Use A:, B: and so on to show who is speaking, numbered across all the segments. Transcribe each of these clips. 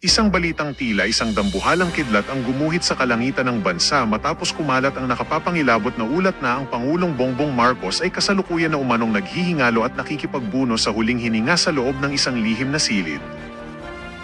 A: Isang balitang tila isang dambuhalang kidlat ang gumuhit sa kalangitan ng bansa matapos kumalat ang nakapapangilabot na ulat na ang Pangulong Bongbong Marcos ay kasalukuyan na umanong naghihingalo at nakikipagbuno sa huling hininga sa loob ng isang lihim na silid.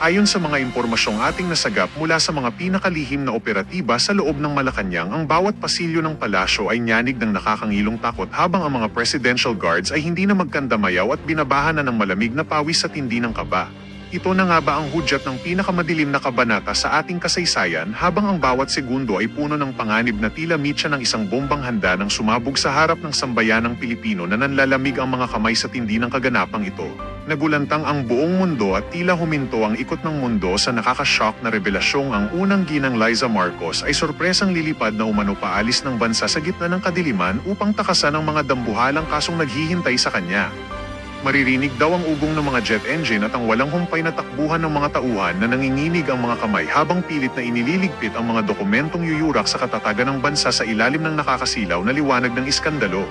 A: Ayon sa mga impormasyong ating nasagap mula sa mga pinakalihim na operatiba sa loob ng Malacanang, ang bawat pasilyo ng palasyo ay nyanig ng nakakangilong takot habang ang mga presidential guards ay hindi na magkandamayaw at binabahan na ng malamig na pawis sa tindi ng kaba. Ito na nga ba ang hudyat ng pinakamadilim na kabanata sa ating kasaysayan habang ang bawat segundo ay puno ng panganib na tila mitya ng isang bombang handa nang sumabog sa harap ng sambayanang Pilipino na nanlalamig ang mga kamay sa tindi ng kaganapang ito. Nagulantang ang buong mundo at tila huminto ang ikot ng mundo sa nakakashock na revelasyong ang unang ginang Liza Marcos ay sorpresang lilipad na umano paalis ng bansa sa gitna ng kadiliman upang takasan ang mga dambuhalang kasong naghihintay sa kanya. Maririnig daw ang ugong ng mga jet engine at ang walang humpay na takbuhan ng mga tauhan na nanginginig ang mga kamay habang pilit na inililigpit ang mga dokumentong yuyurak sa katatagan ng bansa sa ilalim ng nakakasilaw na liwanag ng iskandalo.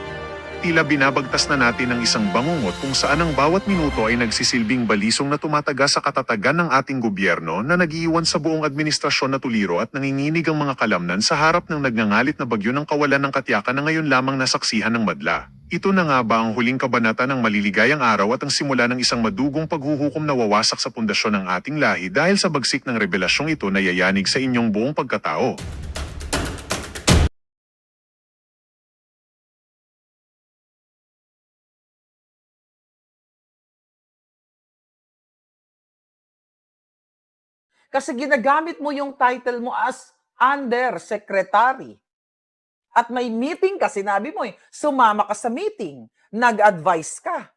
A: Tila binabagtas na natin ang isang bangungot kung saan ang bawat minuto ay nagsisilbing balisong na tumataga sa katatagan ng ating gobyerno na nagiiwan sa buong administrasyon na tuliro at nanginginig ang mga kalamnan sa harap ng nagngangalit na bagyo ng kawalan ng katiyakan na ngayon lamang nasaksihan ng madla. Ito na nga ba ang huling kabanata ng maliligayang araw at ang simula ng isang madugong paghuhukom na wawasak sa pundasyon ng ating lahi dahil sa bagsik ng revelasyong ito na yayanig sa inyong buong pagkatao?
B: Kasi ginagamit mo yung title mo as undersecretary. At may meeting ka, sinabi mo sumama ka sa meeting, nag-advise ka,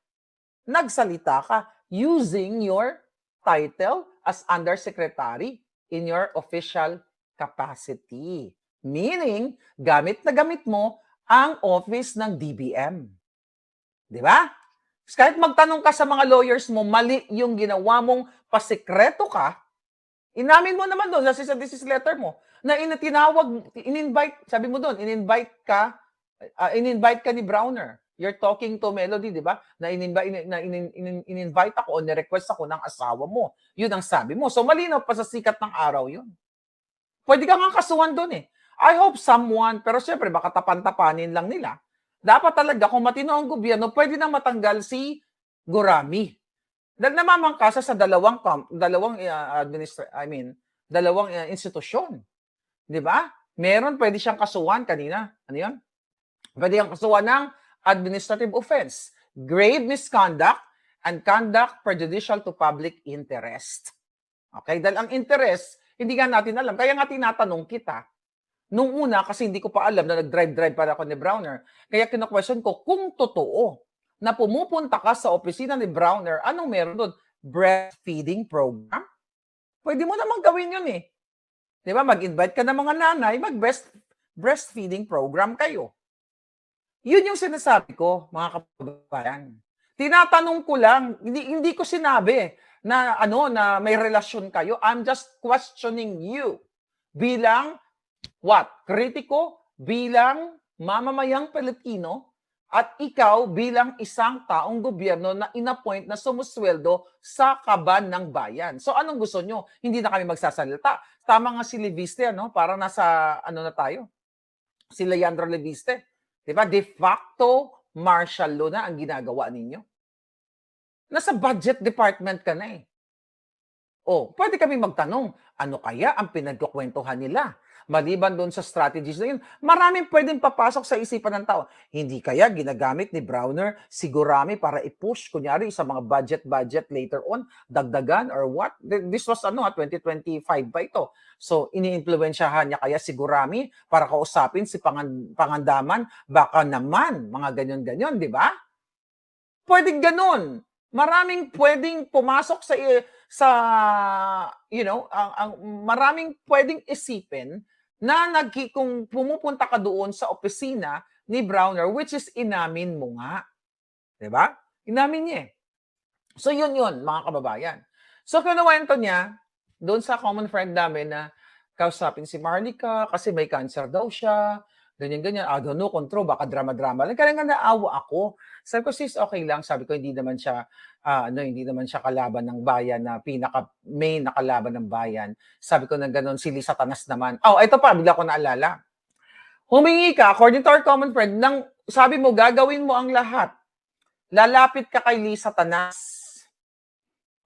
B: nagsalita ka using your title as undersecretary in your official capacity. Meaning, gamit na gamit mo ang office ng DBM. Di ba? Kahit magtanong ka sa mga lawyers mo, mali yung ginawa mong pasikreto ka, inamin mo naman doon, sa thesis letter mo, na in-invite, sabi mo doon, in-invite ka ni Browner. You're talking to Melody, di ba? In-invite ako o ni-request ako ng asawa mo. Yun ang sabi mo. So, malinaw pa sa sikat ng araw yun. Pwede ka nga kasuhan doon eh. I hope someone, pero syempre, baka tapan-tapanin lang nila. Dapat talaga, kung matino ang gobyerno, pwede nang matanggal si Gurami. Dahil namamangkasa sa dalawang institusyon. Di ba? Meron, pwede siyang kasuhan kanina. Ano yun? Pwede siyang kasuhan ng administrative offense, grave misconduct, and conduct prejudicial to public interest. Okay? Dahil ang interest, hindi nga natin alam. Kaya nga tinatanong kita, nung una, kasi hindi ko pa alam na nag-drive para ako ni Browner, kaya kina-question ko kung totoo na pumupunta ka sa opisina ni Browner, anong meron doon? Breastfeeding program? Pwede mo naman gawin yun eh. Di ba? Mag-invite ka ng mga nanay, breastfeeding program kayo. Yun yung sinasabi ko, mga kababayan. Tinatanong ko lang, hindi ko sinabi na may relasyon kayo. I'm just questioning you bilang kritiko, bilang mamamayang Pilipino, at ikaw bilang isang taong gobyerno na inappoint na sumusweldo sa kaban ng bayan. So anong gusto nyo? Hindi na kami magsasalita. Tama nga si Leviste, parang nasa na tayo? Si Leandro Leviste. Diba? De facto martial law na ang ginagawa ninyo. Nasa budget department ka na eh. Pwede kami magtanong, ano kaya ang pinagkukwentuhan nila? Maliban doon sa strategies na yun, maraming pwedeng papasok sa isipan ng tao. Hindi kaya ginagamit ni Browner si Gurami para i-push, kunyari, sa mga budget later on, dagdagan or what? This was 2025 ba ito? So, ini-influensyahan niya kaya si Gurami para kausapin si Pangandaman, baka naman, mga ganyan-ganyan, di ba? Pwedeng ganun. Maraming pwedeng pumasok maraming pwedeng isipin na kung pumupunta ka doon sa opisina ni Browner, which is inamin mo nga. Diba? Inamin niya eh. So yun, mga kababayan. So kinuwento niya doon sa common friend namin na kausapin si Marlica kasi may cancer daw siya, ganyan-ganyan. I don't know, control, baka drama-drama lang. Kaya nga naawa ako. Sabi ko, sis, okay lang. Sabi ko, hindi naman siya, hindi naman siya kalaban ng bayan na main na kalaban ng bayan. Sabi ko na gano'n, sili Satanas naman. Oh, ito pa, bigla ko naalala. Humingi ka, according to our common friend, sabi mo, gagawin mo ang lahat. Lalapit ka kay Lee Satanas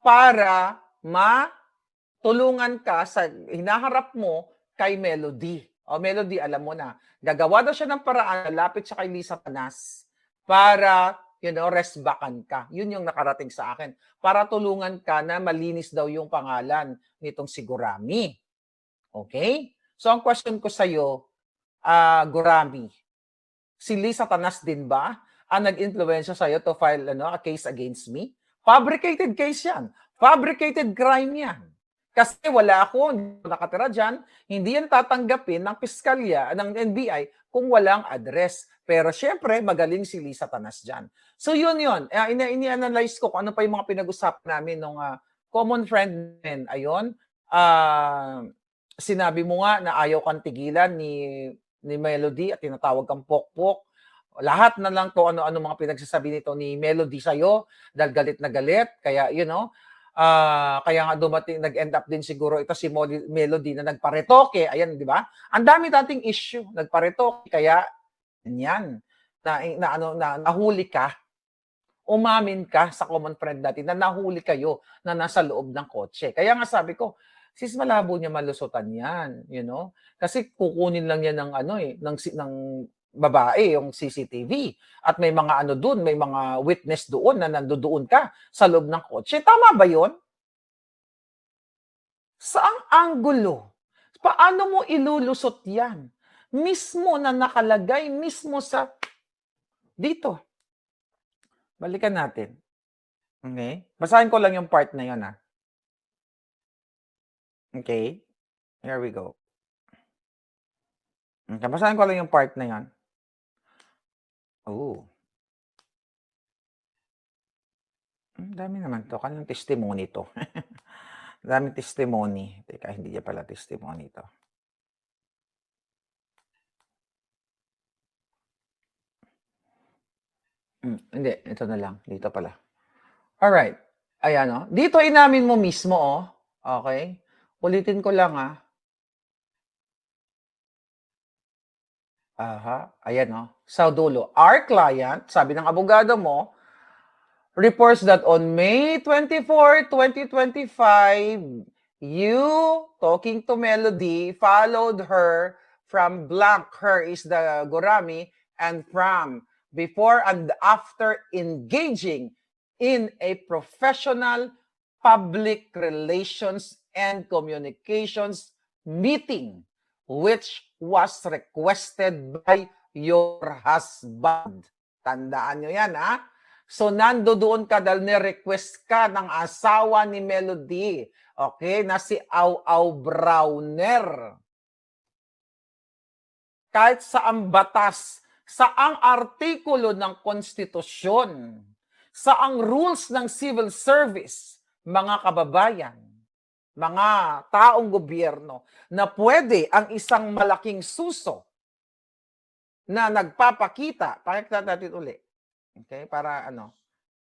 B: para matulungan ka sa hinaharap mo kay Melody. O Melody, alam mo na, gagawa daw siya ng paraan, lalapit siya kay Lee Satanas para, restbackan ka. Yun yung nakarating sa akin. Para tulungan ka na malinis daw yung pangalan nitong si Gurami. Okay? So, ang question ko sa'yo, Gurami, si Lee Satanas din ba ang nag-influensya sa'yo to file a case against me? Fabricated case yan. Fabricated crime yan. Kasi wala ako nakatira dyan, hindi yan tatanggapin ng piskalya, ng NBI kung walang address. Pero syempre, magaling si Lee Satanas dyan. So yun. Ini-analyze ko kung ano pa yung mga pinag-usapan namin ng common friend din. Ayun, sinabi mo nga na ayaw kang tigilan ni Melody at tinatawag kang pokpok. Lahat na lang to ano-ano mga pinagsasabi nito ni Melody sa'yo dahil galit na galit. Kaya, kaya nga dumating, nag-end up din siguro ito si Melody na nagparetoke. Ayan, di ba? Ang dami dating issue. Nagparetoke. Kaya, yan. Nahuli ka. Umamin ka sa common friend natin na nahuli kayo na nasa loob ng kotse. Kaya nga sabi ko, sis, malabo niya malusutan yan. Kasi kukunin lang yan ng babae, yung CCTV. At may mga doon, may mga witness doon na nandoon ka sa loob ng kotse. Tama ba yun? Saang anggulo? Paano mo ilulusot yan? Mismo na nakalagay, mismo sa dito. Balikan natin. Okay? Basahin ko lang yung part na yun, Okay? Here we go. Okay, basahin ko lang yung part na yun. Oh. Dami naman to. Kanang testimony to. Daming testimony. Teka, hindi niya pala testimony to. Hindi, ito na lang. Dito pala. Alright. Ayan, Dito inamin mo mismo, Okay? Ulitin ko lang, Ayan, sa dulo. Our client, sabi ng abogado mo, reports that on May 24, 2025, you, talking to Melody, followed her from blank. Her is the Gurami, and from before and after engaging in a professional public relations and communications meeting, which was requested by your husband. Tandaan nyo yan, So, nandoon ka dahil ni-request ka ng asawa ni Melody. Okay? Na si Au Browner. Kahit saang batas, saang artikulo ng konstitusyon, saang rules ng civil service, mga kababayan, mga taong gobyerno, na pwede ang isang malaking suso na nagpapakita. Pakita natin uli. Okay, para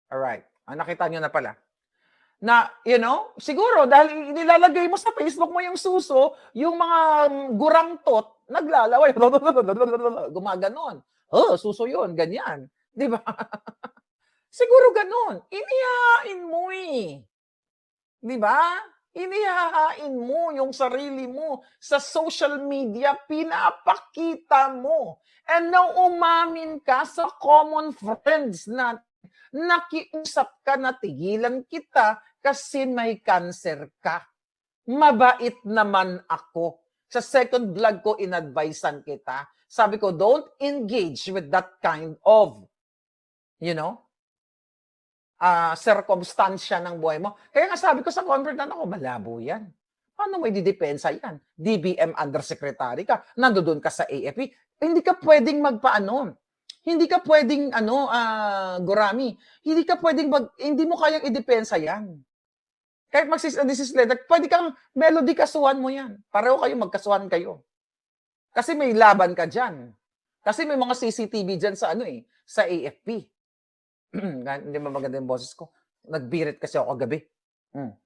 B: Alright. Nakita nyo na pala. Na, siguro dahil nilalagay mo sa Facebook mo yung suso, yung mga gurangtot, naglalaway. Gumaganon. Suso yun, ganyan. Di ba? Siguro ganon. Inihahain mo Di ba? Inihahain mo yung sarili mo sa social media, pinapakita mo. And now, umamin ka sa common friends na nakiusap ka na tigilan kita kasi may cancer ka. Mabait naman ako. Sa second vlog ko, inadvisean kita. Sabi ko, don't engage with that kind of, circumstansya ng buhay mo. Kaya nga sabi ko sa conference ako, malabo yan. Paano mo ididepensa yan? DBM Undersecretary ka, nandoon ka sa AFP, hindi ka pwedeng hindi ka pwedeng, Gurami, hindi mo kayang idepensa yan. Kahit this is letter, pwede kang Melody, kasuhan mo yan. Pareho kayo, magkasuhan kayo. Kasi may laban ka dyan. Kasi may mga CCTV dyan sa sa AFP. Hindi ba maganda yung boses ko? Nagbirit kasi ako kagabi. Hmm.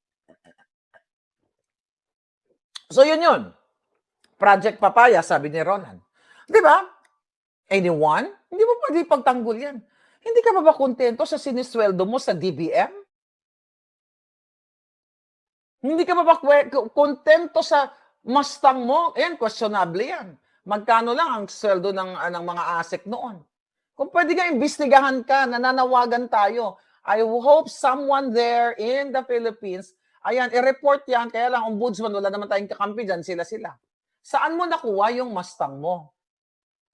B: So yun. Project Papaya, sabi ni Ronan. Di ba? Anyone? Hindi mo pwede pagtanggol yan. Hindi ka ba kontento sa sinisweldo mo sa DBM? Hindi ka ba kontento sa Mustang mo? Ayan, questionable yan. Magkano lang ang sweldo ng mga ASEC noon? Kung pwede nga imbestigahan ka, nananawagan tayo. I hope someone there in the Philippines, ayan, i-report yan. Kaya lang, ombudsman, wala naman tayong kakampi dyan, sila. Saan mo nakuha yung Mustang mo?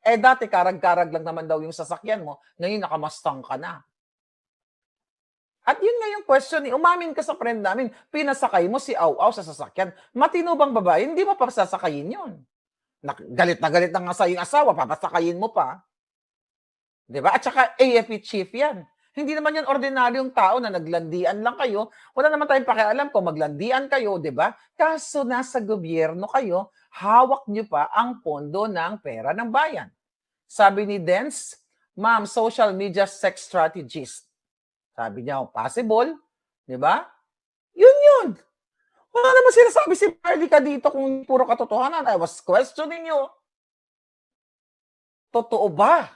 B: Dati karag-karag lang naman daw yung sasakyan mo, ngayon nakamustang ka na. At yun nga yung question, umamin ka sa friend namin, pinasakay mo si Aw-Aw sa sasakyan. Matino bang babae? Hindi mo pa sasakayin yun. Galit na nga sa yung asawa, papasakayin mo pa. Diba? At saka AFP chief yan. Hindi naman yan ordinaryong tao na naglandian lang kayo. Wala naman tayong pakialam kung maglandian kayo, di ba? Kaso nasa gobyerno kayo, hawak nyo pa ang pondo ng pera ng bayan. Sabi ni Dance, ma'am, social media sex strategist. Sabi niya, possible, di ba? Yun. Wala naman sinasabi si Marlica dito kung puro katotohanan. I was questioning you. Totoo ba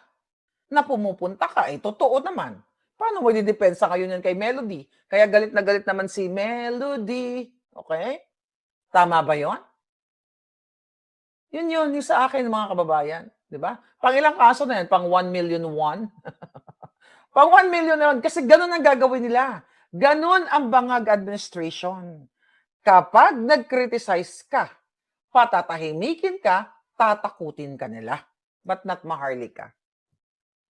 B: na pumupunta ka? Totoo naman. Paano mo didepensa kayo niyan kay Melody? Kaya galit na galit naman si Melody. Okay? Tama ba yon? Yun yung sa akin, mga kababayan. Di ba? Pang ilang kaso na yan? Pang 1 million won? Pang 1 million na yun. Kasi ganun ang gagawin nila. Ganun ang bangag administration. Kapag nag-criticize ka, patatahimikin ka, tatakutin ka nila. But not Maharlika.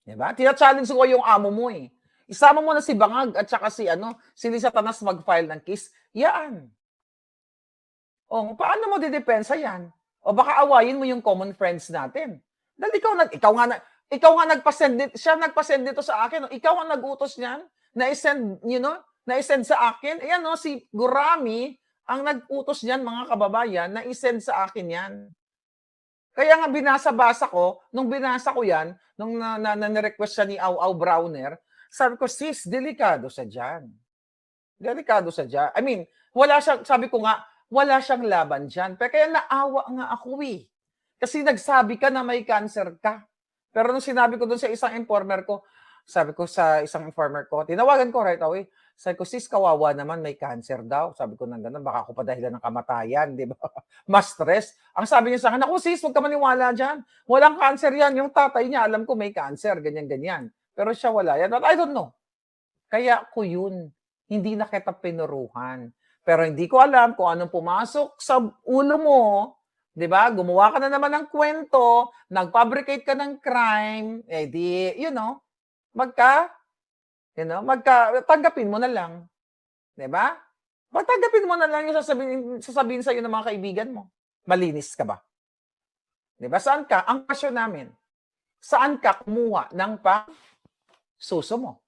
B: Diba? Tina-challenge ko yung amo mo eh. Isama mo na si Bangag at saka si Lisa Tanas mag-file ng case. Yaan. O, paano mo didepensa yan? O baka awayin mo yung common friends natin. Dahil ikaw nga nagpa-send siya nagpa-send dito sa akin. Ikaw ang nag-utos niyan na i-send sa akin. Ayan si Gurami ang nag-utos niyan, mga kababayan, na i-send sa akin yan. Kaya nga binasa-basa ko, nung binasa ko yan, nung na-request siya ni Aw-Aw Browner, sabi ko, sis, delikado sa dyan. Delikado sa dyan. I mean, sabi ko nga, wala siyang laban dyan. Pero kaya naawa nga ako eh. Kasi nagsabi ka na may cancer ka. Pero nung sinabi ko doon sa isang informer ko, tinawagan ko right away. Sabi ko, sis, kawawa naman, may cancer daw. Sabi ko nang gano'n, baka ako pa dahilan ng kamatayan, di ba? Mas stress. Ang sabi niya sa akin, ako sis, huwag ka maniwala dyan. Walang cancer yan. Yung tatay niya, alam ko may cancer, ganyan-ganyan. Pero siya wala yan. But I don't know. Kaya ko yun. Hindi na kita pinuruhan. Pero hindi ko alam kung anong pumasok sa ulo mo. Di ba? Gumawa ka na naman ng kwento, nag-fabricate ka ng crime, tanggapin mo na lang. Di ba? Tanggapin mo na lang yung sasabihin sa iyo ng mga kaibigan mo. Malinis ka ba? Di ba? Saan ka? Ang question namin, saan ka kumuha ng suso mo?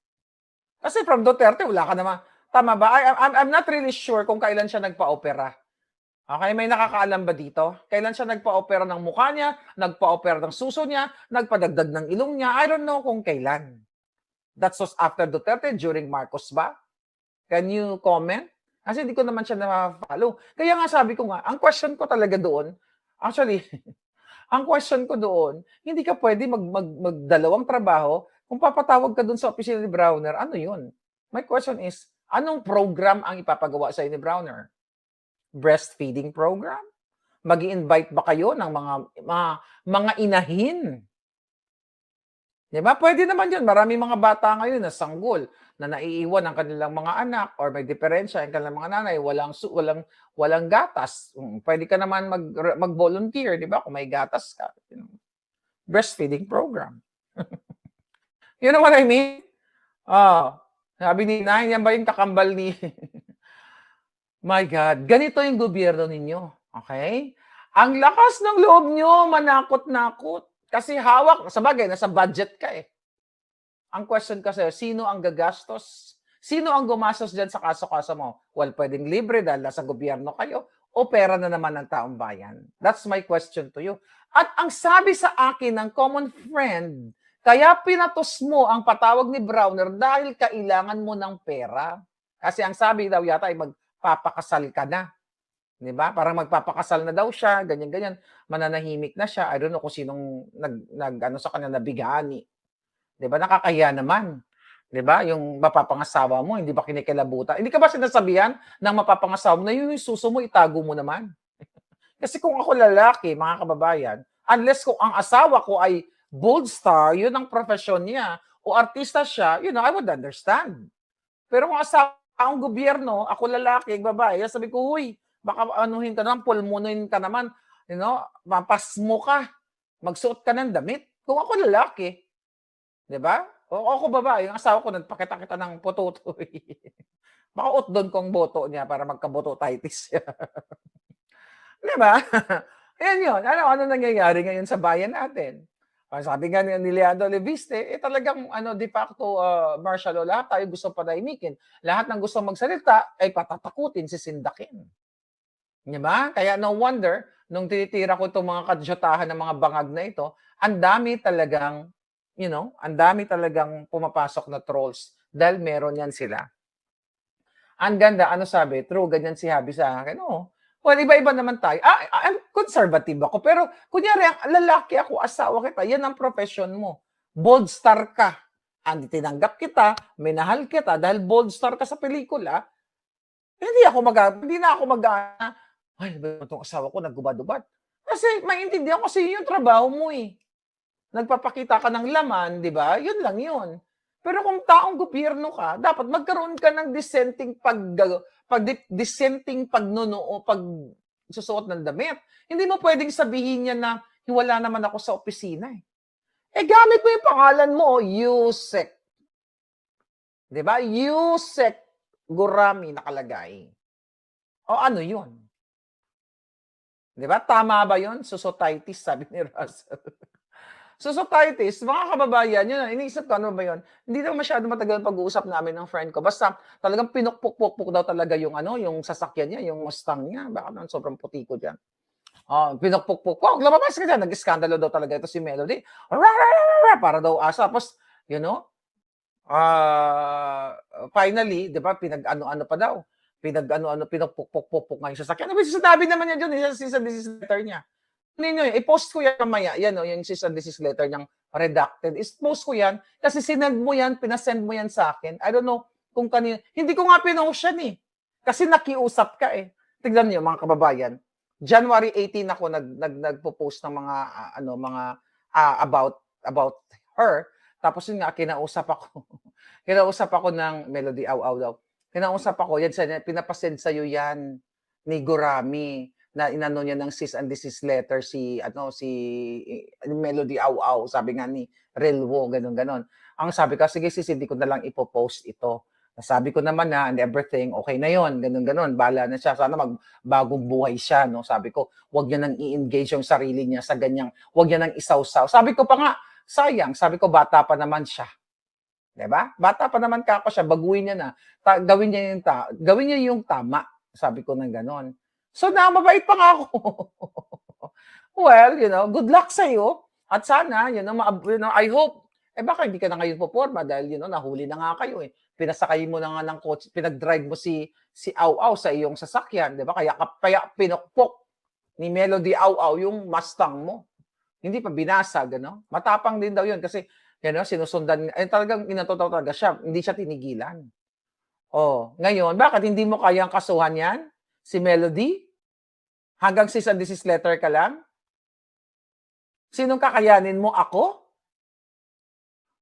B: Kasi from Duterte, wala ka naman. Tama ba? I'm not really sure kung kailan siya nagpa-opera. Okay, may nakakaalam ba dito? Kailan siya nagpa-opera ng mukha niya, nagpa-opera ng suso niya, nagpadagdag ng ilong niya? I don't know kung kailan. That was after Duterte, during Marcos ba? Can you comment? Kasi hindi ko naman siya na-follow. Kaya nga sabi ko nga, ang question ko talaga doon, actually, ang question ko doon, hindi ka pwede magdalawang trabaho kung papatawag ka doon sa opisina ni Browner. Ano yun? My question is, anong program ang ipapagawa sa ni Browner? Breastfeeding program? Mag-i-invite ba kayo ng mga inahin? Diba? Pwede naman yun. Marami mga bata ngayon na sanggol, na naiiwan ang kanilang mga anak or may diferensya ang kanilang mga nanay, walang gatas. Pwede ka naman mag-volunteer, di ba? Kung may gatas ka. Breastfeeding program. You know what I mean? Sabi ni Nine, yan ba yung kakambal ni... My God, ganito yung gobyerno ninyo. Okay? Ang lakas ng loob nyo, manakot-nakot. Kasi hawak, sa bagay, nasa budget ka eh. Ang question kasi, sino ang gagastos? Sino ang gumastos dyan sa kaso-kaso mo? Well, pwedeng libre dahil nasa gobyerno kayo o pera na naman ng taong bayan? That's my question to you. At ang sabi sa akin ng common friend, kaya pinatos mo ang patawag ni Browner dahil kailangan mo ng pera. Kasi ang sabi daw yata ay magpapakasal ka na. Di ba? Parang magpapakasal na daw siya, ganyan-ganyan. Mananahimik na siya. I don't know kung sinong ano sa kanya nabigani. Di ba? Nakakahiya naman. Di ba? Yung mapapangasawa mo, hindi ba kinikilabutan? Hindi ka ba sinasabihan ng mapapangasawa mo na yung suso mo, itago mo naman? Kasi kung ako lalaki, mga kababayan, unless kung ang asawa ko ay bold star, yun ang profesyon niya, o artista siya, I would understand. Pero kung asawa ang gobyerno, ako lalaki, babae, sabi ko, huy, baka anuhin ka naman, pulmonin ka naman, mapasmo ka, magsuot ka ng damit. Kung ako lalaki, di ba? O ako babae, yung asawa ko, nagpakita-kita ng pututoy. Baka doon kong boto niya para magkabototitis siya. Di ba? Yan yun. Ano nangyayari ngayon sa bayan natin? Sabi nga ni Leandro Leviste, talagang de facto martial law, lahat tayo gusto panahimikin. Lahat ng gusto magsalita ay patatakutin, sisindakin. Di ba? Kaya no wonder, nung tinitira ko itong mga kadyotahan ng mga bangag na ito, ang dami talagang, ang dami talagang pumapasok na trolls dahil meron yan sila. Ang ganda, sabi? True, ganyan si Habi sa akin. Well, iba-iba naman tayo. I'm conservative ako. Pero, kunyari, lalaki ako, asawa kita, yan ang profession mo. Bold star ka. Tinanggap kita, minahal kita, dahil bold star ka sa pelikula, hindi na ako ay, ba itong asawa ko, naggubad-ubad. Kasi, maintindihan ko kasi yung trabaho mo eh. Nagpapakita ka ng laman, di ba? Yun lang yun. Pero kung taong gobyerno ka, dapat magkaroon ka ng dissenting pagsusuot ng damit. Hindi mo pwedeng sabihin niya na wala naman ako sa opisina eh. Gamit mo yung pangalan mo, Yusek. Diba? Yusek Gurami nakalagay. O ano yun? Diba? Tama ba yun? Susotitis, sabi ni Russell. Susotitis, mga kababayan, yun, iniisip ko, ano ba yun? Hindi naman masyado matagal pag-uusap namin ng friend ko. Basta talagang pinukpuk-puk daw talaga yung yung sasakyan niya, yung Mustang niya. Baka naman sobrang puti ko dyan. Pinukpuk-puk. Lumabas ka dyan. Nag-skandalo daw talaga ito si Melody. Para daw asa. Tapos, finally, di ba, pinag-ano-ano pa daw. Pinag-ano-ano, pinukpuk-puk nga yung sasakyan. Sinabi naman niya dyan, isa this letter niya. Ninyo, i-post ko yan mamaya. Yan yung cease and desist letter niyang redacted. I-post ko yan kasi sinend mo yan, pinasend mo yan sa akin. I don't know kung kanina. Hindi ko nga pinost yan eh. Kasi nakiusap ka eh. Tignan niyo mga kababayan. January 18 ako nagpo-post ng mga about her. Tapos yun nga kinausap ako. Kinausap ako ng Melody Aw daw. Kinausap ako yan, pinapasend sa iyo yan ni Gurami na inano niya ng cease and desist letter si Melody Aw, sabi nga ni Relwo, ganon. Ang sabi ko, sige sis, hindi ko na lang ipopost ito. Sabi ko naman na and everything, okay na yon, ganon. Bala na siya, sana magbagong buhay siya, no? Sabi ko, wag niya nang i-engage yung sarili niya sa ganyang, wag niya nang isawsaw. Sabi ko pa nga, sayang, sabi ko, bata pa naman siya. Diba? Bata pa naman kako siya, baguhin niya na. Gawin niya yung tama. Sabi ko ng ganon. So, mabait pa nga ako. Well, good luck sa'yo. At sana, I hope, baka hindi ka na ngayon puporma dahil, nahuli na nga kayo eh. Pinasakay mo na nga ng coach, pinag-drive mo si Aw sa iyong sasakyan, di ba? Kaya pinukpok ni Melody Aw yung Mustang mo. Hindi pa binasag, Matapang din daw yun kasi, sinusundan, talagang inatotaw talaga siya, hindi siya tinigilan. Ngayon, bakit hindi mo kayang kasuhan yan? Si Melody? Hanggang cease and desist letter ka lang? Sinong kakayanin mo? Ako?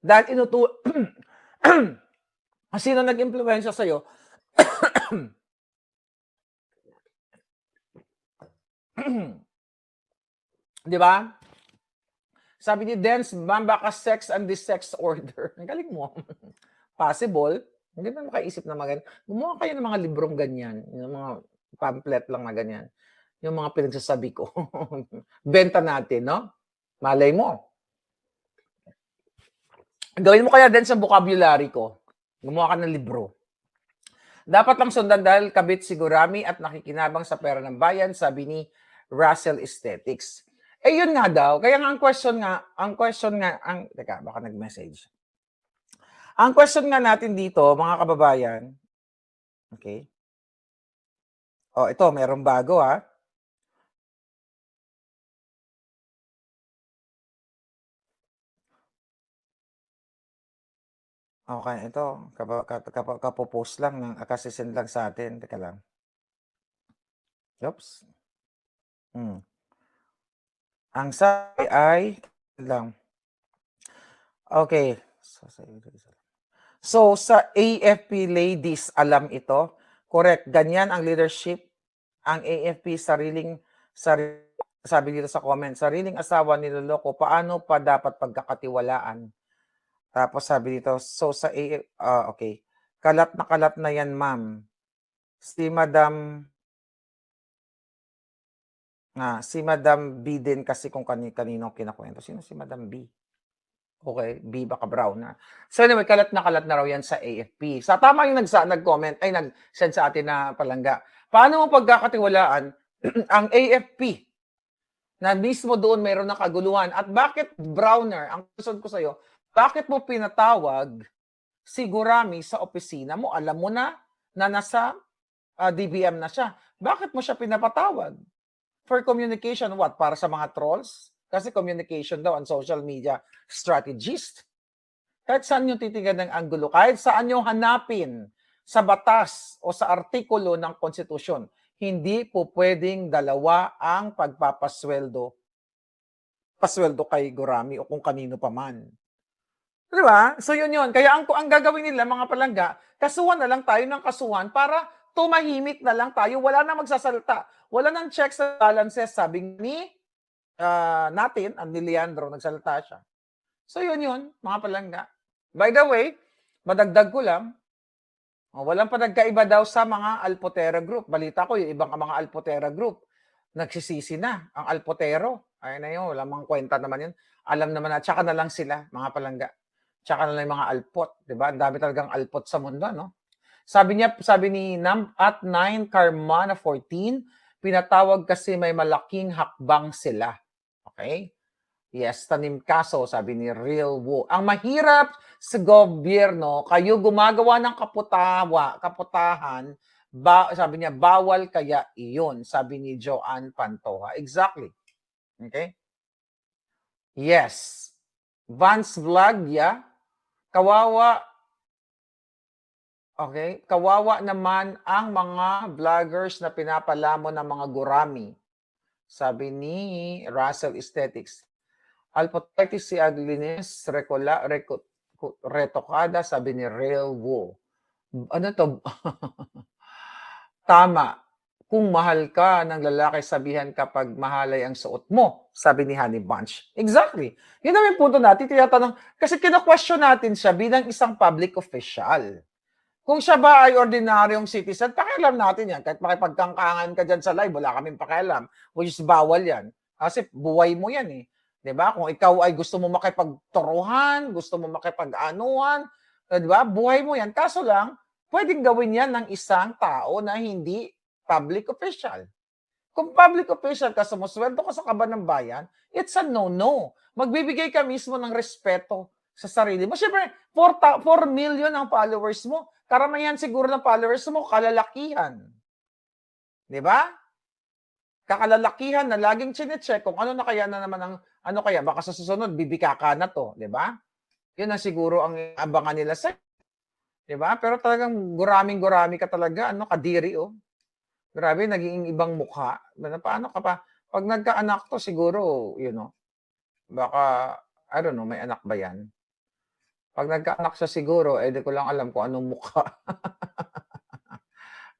B: Dahil sino nag-impluwensya sa'yo? Di ba? Sabi ni Dance, baka sex and the sex order. Ang galing mo. Possible. Hindi ba makaisip na mga ganyan? Gumawa kayo ng mga librong ganyan. Yung mga pamphlet lang na ganyan. Yung mga pinagsasabi ko. Benta natin, no? Malay mo. Gawin mo kaya din sa vocabulary ko. Gumawa ka ng libro. Dapat lang sundan dahil kabit si Gurami at nakikinabang sa pera ng bayan, sabi ni Russell Aesthetics. Eh yun nga daw, kaya nga teka, baka nag-message. Ang question nga natin dito, mga kababayan, okay? Oh, ito, merong bago ha. Okay, ito, kapopost lang, kasisend lang sa atin. Teka lang. Oops. Ang sabi ay, lang. Okay. So, sa AFP ladies, alam ito. Correct. Ganyan ang leadership. Ang AFP, sabi dito sa comment, sariling asawa niloloko. Paano pa dapat pagkakatiwalaan? Tapos sabi dito, so sa AFP, okay. Kalat na yan, ma'am. Si Madam B din kasi kung kanino kinakwento. Sino si Madam B? Okay, B baka brown na. So anyway, kalat na raw yan sa AFP. Sa tama yung nag-comment, ay nag-send sa atin na palangga. Paano mo pagkakatiwalaan ang AFP na mismo doon mayroon na kaguluhan? At bakit Browner, ang question ko sa'yo, bakit mo pinatawag si Gurami sa opisina mo? Alam mo na nasa DBM na siya. Bakit mo siya pinapatawag? For communication, what? Para sa mga trolls? Kasi communication daw on social media strategist. Kahit saan nyo titigan ng anggulo, kahit saan nyo hanapin sa batas o sa artikulo ng konstitusyon, hindi po pwedeng dalawa ang pagpapasweldo kay Gurami o kung kanino pa man. Di ba? So yun. Kaya ang gagawin nila, mga palangga, kasuhan na lang tayo ng kasuhan para tumahimik na lang tayo. Wala na magsasalita. Wala nang checks and balances. Sabi ni ni Leandro, nagsalita siya. So yun, mga palangga. By the way, madagdag ko lang, walang panagkaiba daw sa mga Alpotera Group. Balita ko, yung ibang mga Alpotera Group, nagsisisi na. Ang Alpotero, ayun na yun, walang mga kwenta naman yun. Alam naman na, tsaka na lang sila, mga palangga. Tsaka na lang yung mga alpot, di ba? Ang dami talagang alpot sa mundo, no? Sabi ni at 9 Carmana 14, pinatawag kasi may malaking hakbang sila. Okay? Yes, tanim kaso, sabi ni Real Wu. Ang mahirap sa gobyerno, kayo gumagawa ng kaputahan, sabi niya, bawal kaya iyon, sabi ni Joanne Pantoja. Exactly. Okay? Yes. Vance Vlog, yeah. Kawawa. Okay? Kawawa naman ang mga vloggers na pinapalamon ng mga gurami. Sabi ni Russell Aesthetics. Alphotitis si Aglines retokada, sabi ni Real Wu. Ano to? Tama. Kung mahal ka ng lalaki, sabihan kapag mahalay ang suot mo, sabi ni Honey Bunch. Exactly. Yun naman yung punto natin. Tinatanong, kasi kina-question natin siya bilang isang public official. Kung siya ba ay ordinaryong citizen, pakialam natin yan. Kahit makipagkangkangan ka dyan sa live, wala kaming pakialam. Which is bawal yan. Kasi buhay mo yan eh. Diba? Kung ikaw ay gusto mo makipagturuhan, gusto mo makipag-anuhan, diba? Buhay mo yan. Kaso lang, pwedeng gawin yan ng isang tao na hindi public official. Kung public official ka, sumusweldo ka sa kaban ng bayan, it's a no-no. Magbibigay ka mismo ng respeto sa sarili mo. Siyempre, 4 million ang followers mo. Karamihan siguro ng followers mo, kalalakihan. Di ba? Kakalalakihan na laging chinecheck kung ano na kaya na naman ang, ano kaya, baka sa susunod, bibikaka na to. Di ba? Yun na siguro ang abangan nila sa. Di ba? Pero talagang guraming-gurami ka talaga, kadiri, oh. Grabe, naging ibang mukha. Paano ka pa? Pag nagkaanak to, siguro, baka, I don't know, may anak ba yan? Pag nagkaanak siya siguro, di ko lang alam kung anong mukha.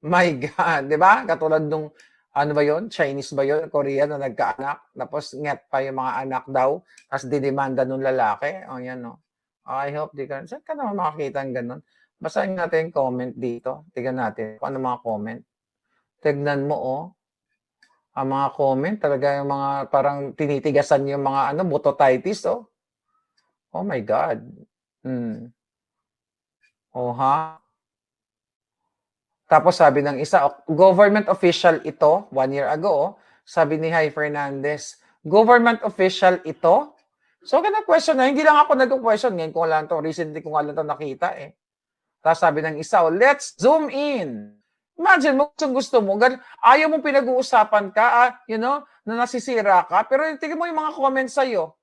B: My God, di ba? Katulad nung, ano ba yon? Chinese ba yon? Korean na nagkaanak. Tapos nget pa yung mga anak daw. Tapos dinimanda nung lalaki. O yan, no? I hope di ka. Saan ka naman makakita ng ganun? Basahin natin yung comment dito. Tignan natin kung ano mga comment. Tignan mo, oh. Ang mga comment, talaga yung mga parang tinitigasan yung mga butotitis, oh. Oh my God. Oh, ha? Tapos sabi ng isa, government official ito, 1 year ago, sabi ni Hi Fernandez, government official ito? So, ganun question na, hindi lang ako nag-question, ngayon ko lang to, recently ko nga lang to nakita eh. Tapos sabi ng isa, let's zoom in. Imagine mo, kung gusto mo, ayaw mong pinag-uusapan ka, na nasisira ka, pero tingnan mo yung mga comments sa'yo.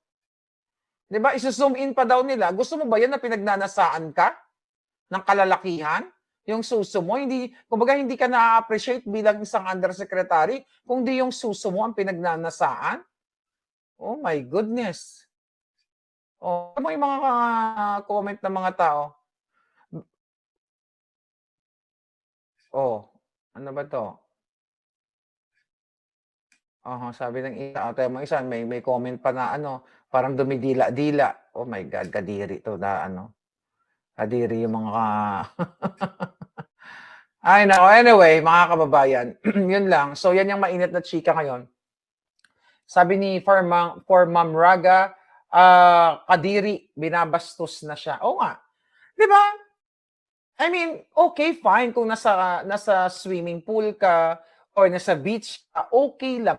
B: Diba? Iso-zoom in pa daw nila. Gusto mo ba yan na pinagnanasaan ka ng kalalakihan? Yung suso mo, kumbaga hindi ka na-appreciate bilang isang undersecretary, kundi yung suso mo ang pinagnanasaan. Oh my goodness. Oh, ano mo yung mga comment ng mga tao? Oh, ano ba to? Sabi ng isa, tayo mo isa, may comment pa na parang dumidila-dila. Oh my God, kadiri to na kadiri yung mga Ay, nako. Anyway, mga kababayan, yun lang. So, yan yung mainit na chika ngayon. Sabi ni for Ma'am Raga, kadiri, binabastos na siya. Oo nga. Di ba? I mean, okay, fine kung nasa swimming pool ka or nasa beach ka, okay lang.